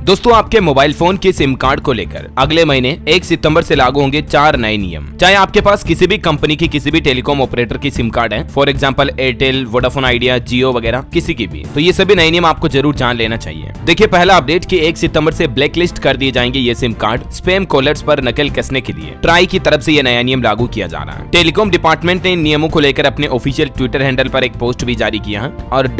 दोस्तों आपके mobile phone के सिम कार्ड को लेकर अगले महीने 1 सितंबर से लागू होंगे 4 नए नियम। चाहे आपके पास किसी भी कंपनी की किसी भी टेलीकॉम ऑपरेटर की सिम कार्ड है, for example Airtel, Vodafone Idea, Jio वगैरह किसी की भी, तो ये सभी नए नियम आपको जरूर जान लेना चाहिए। देखिए पहला अपडेट कि 1 सितंबर से ब्लैक लिस्ट कर दिए जाएंगे ये सिम कार्ड स्पैम कॉलर्स पर नकल कसने के लिए। ट्राई की तरफ से ये नया नियम लागू किया जा रहा है। टेलीकॉम डिपार्टमेंट ने इन नियमों को लेकर अपने ऑफिशियल ट्विटर हैंडल पर एक पोस्ट भी जारी किया है और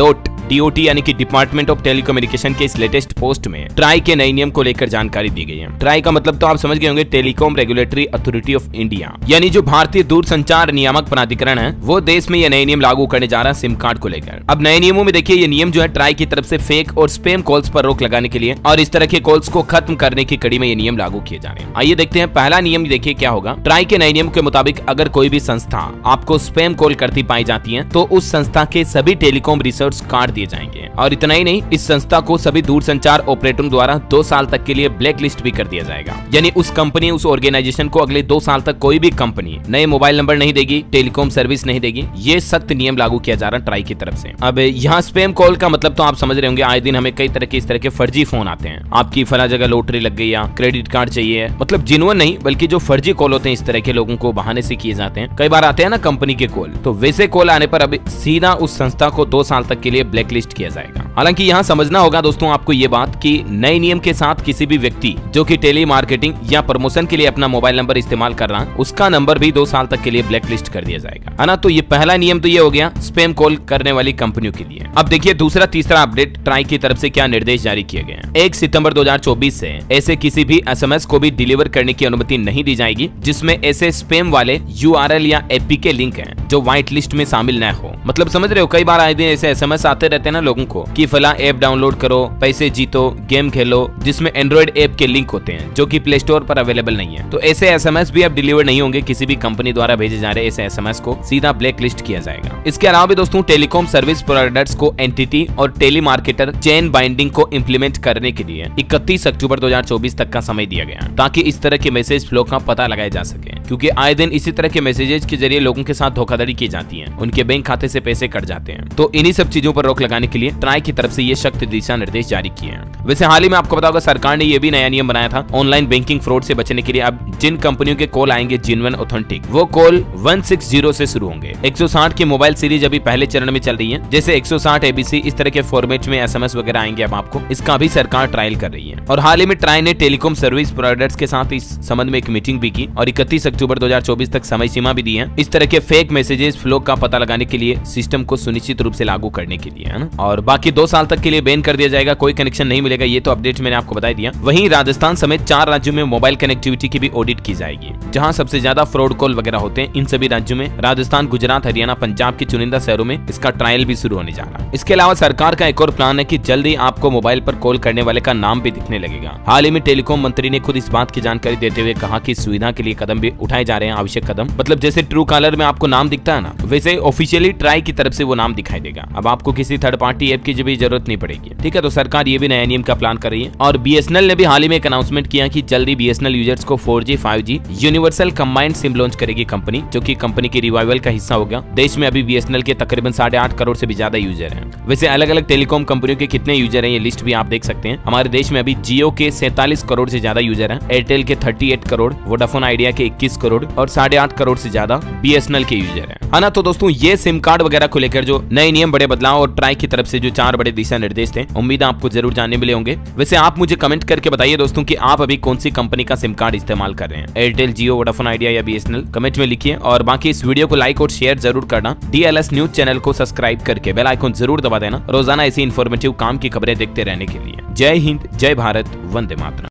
DOT यानी कि डिपार्टमेंट ऑफ टेलीकम्युनिकेशन के इस लेटेस्ट पोस्ट में ट्राई के नए नियम को लेकर जानकारी दी गई है। ट्राई का मतलब तो आप समझ गए होंगे, telecom regulatory authority of India, यानी जो भारतीय दूरसंचार नियामक प्राधिकरण है, वो देश में ये नए नियम लागू करने जा रहा है सिम कार्ड को लेकर। अब नए नियमों में देखिए ये नियम जो है ट्राई की तरफ से फेक और स्पैम कॉल्स पर रोक लगाने के लिए और इस तरह के कॉल्स को खत्म करने की कड़ी में ये नियम लागू किए जा रहे हैं। आइए देखते हैं पहला नियम देखिए क्या होगा। ट्राई के नए नियम के मुताबिक अगर कोई भी संस्था आपको स्पैम कॉल करती पाई जाती है तो उस संस्था के सभी टेलीकॉम रिसोर्स काट दिए जाएंगे और इतना ही नहीं, इस संस्था को सभी दूरसंचार ऑपरेटरों द्वारा 2 साल तक के लिए ब्लैक लिस्ट भी कर दिया जाएगा। यानी उस कंपनी, उस ऑर्गेनाइजेशन को अगले 2 साल तक कोई भी कंपनी नए मोबाइल नंबर नहीं देगी, टेलीकॉम सर्विस नहीं देगी। ये सख्त नियम लागू किया जा रहा है ट्राई की तरफ से। अब यहाँ स्पैम कॉल का मतलब तो आप समझ रहे होंगे, आए दिन हमें कई तरह के इस तरह के फर्जी फोन आते हैं। आपकी फला जगह लॉटरी लग गई या क्रेडिट कार्ड चाहिए, मतलब जिन्होंने नहीं बल्कि जो फर्जी कॉल होते हैं इस तरह के लोगों को बहाने से किए जाते हैं। कई बार आते हैं ना कंपनी के कॉल, तो वैसे कॉल आने पर अब सीधा उस संस्था को 2 साल तक के लिए ब्लैक लिस्ट किया जाएगा। हालांकि यहाँ समझना होगा दोस्तों आपको ये बात कि नए नियम के साथ किसी भी व्यक्ति जो कि टेली मार्केटिंग या प्रमोशन के लिए अपना मोबाइल नंबर इस्तेमाल कर रहा है, उसका नंबर भी 2 साल तक के लिए ब्लैक लिस्ट कर दिया जाएगा, है ना। तो ये पहला नियम तो ये हो गया स्पैम कॉल करने वाली कंपनियों के लिए। अब देखिए दूसरा तीसरा अपडेट ट्राई की तरफ से क्या निर्देश जारी किए गए हैं। 1 सितंबर 2024 से ऐसे किसी भी SMS को भी डिलीवर करने की अनुमति नहीं दी जाएगी जिसमें ऐसे स्पैम वाले URL या APK लिंक हैं जो व्हाइट लिस्ट में शामिल न हो। मतलब समझ रहे हो, कई बार आए दिन ऐसे SMS आते रहते हैं ना लोगों को कि फला ऐप डाउनलोड करो, पैसे जीतो, गेम खेलो, जिसमें एंड्रॉइड ऐप के लिंक होते हैं जो कि प्ले स्टोर पर अवेलेबल नहीं है। तो ऐसे SMS भी अब डिलीवर नहीं होंगे, किसी भी कंपनी द्वारा भेजे जा रहे ऐसे SMS को सीधा ब्लैक लिस्ट किया जाएगा। इसके अलावा भी दोस्तों टेलीकॉम सर्विस प्रोवाइडर्स को एंटिटी और टेली मार्केटर चेन बाइंडिंग को इम्प्लीमेंट करने के लिए 31 अक्टूबर 2024 तक का समय दिया गया ताकि इस तरह के मैसेज फ्लो का पता लगाया जा सके, क्योंकि आए दिन इसी तरह के मैसेजेस के जरिए लोगों के साथ धोखाधड़ी की जाती है, उनके बैंक खाते से पैसे कट जाते हैं। तो इन्हीं सब चीजों पर रोक लगाने के लिए ट्राई की तरफ से ये सख्त दिशा निर्देश जारी किए हैं। वैसे हाल ही में आपको पता होगा सरकार ने ये भी नया नियम बनाया था ऑनलाइन बैंकिंग फ्रॉड से बचने के लिए। अब जिन कंपनियों के कॉल आएंगे जेन्युइन ऑथेंटिक, वो कॉल 160 से शुरू होंगे। 160 की मोबाइल सीरीज अभी पहले चरण में चल रही है, जैसे 160 ABC इस तरह के फॉर्मेट में SMS वगैरह आएंगे अब आपको, इसका भी सरकार ट्रायल कर रही है। और हाल ही में ट्राई ने टेलीकॉम सर्विस प्रोवाइडर्स के साथ इस संबंध में एक मीटिंग भी की और 31 अक्टूबर 2024 तक समय सीमा भी दी है इस तरह के फेक मैसेजेस फ्लो का पता लगाने के लिए, सिस्टम को सुनिश्चित रूप से लागू करने के लिए, है ना। और बाकी 2 साल तक के लिए बैन कर दिया जाएगा, कोई कनेक्शन नहीं मिलेगा। ये तो अपडेट मैंने आपको बता दिया। वहीं राजस्थान समेत 4 राज्यों में मोबाइल कनेक्टिविटी की भी ऑडिट की जाएगी, जहां सबसे ज्यादा फ्रॉड कॉल वगैरह होते हैं। इन सभी राज्यों में राजस्थान, गुजरात, हरियाणा, पंजाब के चुनिंदा शहरों में इसका ट्रायल भी शुरू होने जा रहा है। इसके अलावा सरकार का एक और प्लान है कि जल्दी आपको मोबाइल पर कॉल करने वाले का नाम भी दिखने लगेगा। हाल ही में टेलीकॉम मंत्री ने खुद इस बात की जानकारी देते हुए कहा कि सुविधा के लिए कदम भी उठाए जा रहे हैं, आवश्यक कदम। मतलब जैसे ट्रू कॉलर में आपको नाम दिखता है ना, वैसे ऑफिशियली ट्राई की तरफ से वो नाम दिखाई देगा। अब आपको किसी थर्ड पार्टी ऐप की भी जरूरत नहीं पड़ेगी, ठीक है। तो सरकार ये भी नया नियम का प्लान कर रही है। और BSNL ने भी हाल ही में एक अनाउंसमेंट किया कि जल्दी BSNL यूजर्स को 4G 5G universal combined SIM launch करेगी कंपनी, जो कि कंपनी की रिवाइवल का हिस्सा होगा। देश में अभी BSNL के तकरीबन 8.5 करोड़ से भी ज्यादा यूजर हैं। वैसे अलग अलग टेलीकॉम कंपनियों के कितने यूजर हैं ये लिस्ट भी आप देख सकते हैं। हमारे देश में अभी जियो के 47 करोड़ से ज्यादा यूजर हैं, एयरटेल के 38 करोड़, वोडाफोन आइडिया के 21 करोड़ और 8.5 करोड़ से ज्यादा BSNL के यूजर हैं, है ना। तो दोस्तों ये सिम कार्ड वगैरह को लेकर जो नए नियम, बड़े बदलाव और ट्राई की तरफ से जो 4 बड़े दिशा निर्देश थे, उम्मीद आपको जरूर जानने मिले होंगे। वैसे आप मुझे कमेंट करके बताइए दोस्तों कि आप अभी कौन सी कंपनी का सिम कार्ड इस्तेमाल कर रहे हैं, एयरटेल, जियो, वोडाफोन आइडिया या BSNL, कमेंट में लिखिए। और बाकी इस वीडियो को लाइक और शेयर जरूर करना। DLS न्यूज चैनल को सब्सक्राइब करके बेल आइकन जरूर दबा देना, रोजाना ऐसी इन्फॉर्मेटिव काम की खबरें देखते रहने के लिए। जय हिंद, जय भारत, वंदे मातरम।